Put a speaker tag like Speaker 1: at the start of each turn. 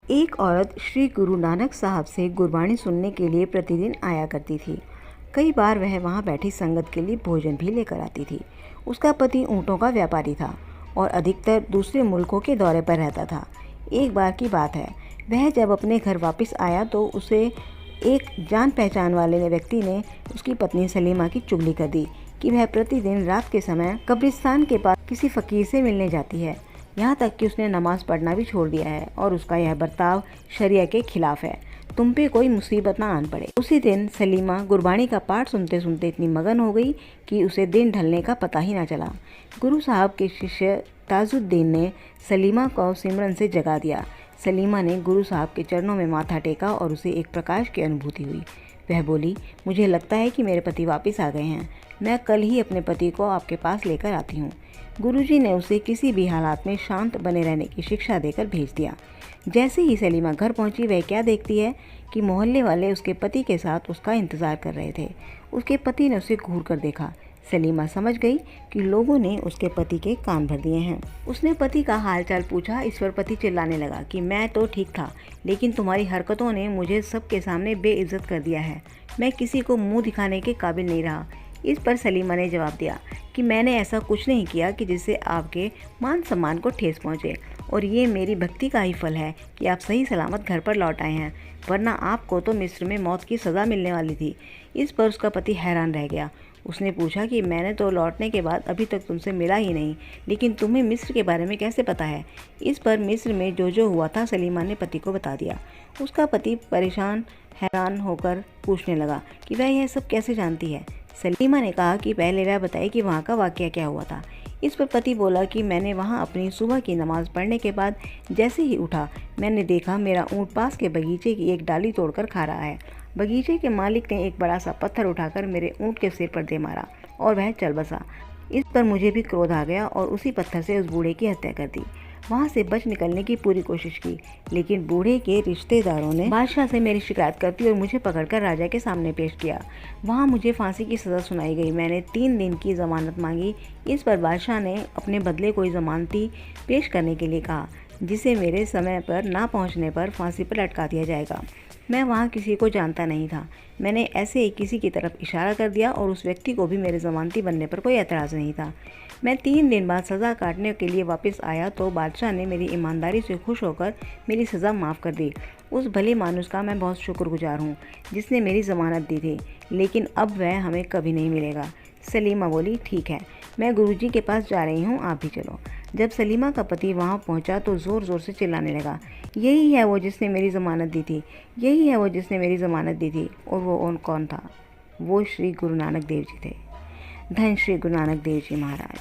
Speaker 1: एक औरत श्री गुरु नानक साहब से गुरबाणी सुनने के लिए प्रतिदिन आया करती थी। कई बार वह वहां बैठी संगत के लिए भोजन भी लेकर आती थी। उसका पति ऊँटों का व्यापारी था और अधिकतर दूसरे मुल्कों के दौरे पर रहता था। एक बार की बात है, वह जब अपने घर वापस आया तो उसे एक जान पहचान वाले व्यक्ति ने उसकी पत्नी सलीमा की चुगली कर दी कि वह प्रतिदिन रात के समय कब्रिस्तान के पास किसी फ़कीर से मिलने जाती है। यहाँ तक कि उसने नमाज पढ़ना भी छोड़ दिया है और उसका यह बर्ताव शरिया के खिलाफ है। तुम पे कोई मुसीबत ना आन पड़े। उसी दिन सलीमा गुरबाणी का पाठ सुनते सुनते इतनी मगन हो गई कि उसे दिन ढलने का पता ही ना चला। गुरु साहब के शिष्य ताजुद्दीन ने सलीमा को सिमरन से जगा दिया। सलीमा ने गुरु साहब के चरणों में माथा टेका और उसे एक प्रकाश की अनुभूति हुई। वह बोली, मुझे लगता है कि मेरे पति वापस आ गए हैं। मैं कल ही अपने पति को आपके पास लेकर आती हूँ। गुरुजी ने उसे किसी भी हालात में शांत बने रहने की शिक्षा देकर भेज दिया। जैसे ही सलीमा घर पहुंची, वह क्या देखती है कि मोहल्ले वाले उसके पति के साथ उसका इंतज़ार कर रहे थे। उसके पति ने उसे घूर कर देखा। सलीमा समझ गई कि लोगों ने उसके पति के कान भर दिए हैं। उसने पति का हालचाल पूछा। इस पर पति चिल्लाने लगा कि मैं तो ठीक था, लेकिन तुम्हारी हरकतों ने मुझे सबके सामने बेइज्जत कर दिया है। मैं किसी को मुंह दिखाने के काबिल नहीं रहा। इस पर सलीमा ने जवाब दिया कि मैंने ऐसा कुछ नहीं किया कि जिससे आपके मान सम्मान को ठेस पहुंचे, और ये मेरी भक्ति का ही फल है कि आप सही सलामत घर पर लौट आए हैं, वरना आपको तो मिस्र में मौत की सज़ा मिलने वाली थी। इस पर उसका पति हैरान रह गया। उसने पूछा कि मैंने तो लौटने के बाद अभी तक तुमसे मिला ही नहीं, लेकिन तुम्हें मिस्र के बारे में कैसे पता है? इस पर मिस्र में जो हुआ था सलीमा ने पति को बता दिया। उसका पति परेशान हैरान होकर पूछने लगा कि वह यह सब कैसे जानती है। सलीमा ने कहा कि पहले वह बताए कि वहाँ का वाक़या क्या हुआ था। इस पर पति बोला कि मैंने वहाँ अपनी सुबह की नमाज़ पढ़ने के बाद जैसे ही उठा, मैंने देखा मेरा ऊँट पास के बगीचे की एक डाली तोड़कर खा रहा है। बगीचे के मालिक ने एक बड़ा सा पत्थर उठाकर मेरे ऊँट के सिर पर दे मारा और वह चल बसा। इस पर मुझे भी क्रोध आ गया और उसी पत्थर से उस बूढ़े की हत्या कर दी। वहाँ से बच निकलने की पूरी कोशिश की, लेकिन बूढ़े के रिश्तेदारों ने बादशाह से मेरी शिकायत कर दी और मुझे पकड़कर राजा के सामने पेश किया। वहाँ मुझे फांसी की सज़ा सुनाई गई। मैंने 3 दिन की ज़मानत मांगी। इस पर बादशाह ने अपने बदले कोई ज़मानती पेश करने के लिए कहा, जिसे मेरे समय पर ना पहुँचने पर फांसी पर लटका दिया जाएगा। मैं वहाँ किसी को जानता नहीं था। मैंने ऐसे ही किसी की तरफ इशारा कर दिया और उस व्यक्ति को भी मेरे ज़मानती बनने पर कोई एतराज़ नहीं था। मैं 3 दिन बाद सज़ा काटने के लिए वापस आया तो बादशाह ने मेरी ईमानदारी से खुश होकर मेरी सज़ा माफ़ कर दी। उस भले मानुस का मैं बहुत शुक्रगुजार हूँ जिसने मेरी ज़मानत दी थी, लेकिन अब वह हमें कभी नहीं मिलेगा। सलीमा बोली, ठीक है, मैं गुरुजी के पास जा रही हूँ, आप भी चलो। जब सलीमा का पति वहाँ पहुँचा तो ज़ोर ज़ोर से चिल्लाने लगा, यही है वो जिसने मेरी ज़मानत दी थी, यही है वो जिसने मेरी ज़मानत दी थी। और वो कौन था? वो श्री गुरु नानक देव जी थे। धन श्री गुरु नानक देव जी महाराज।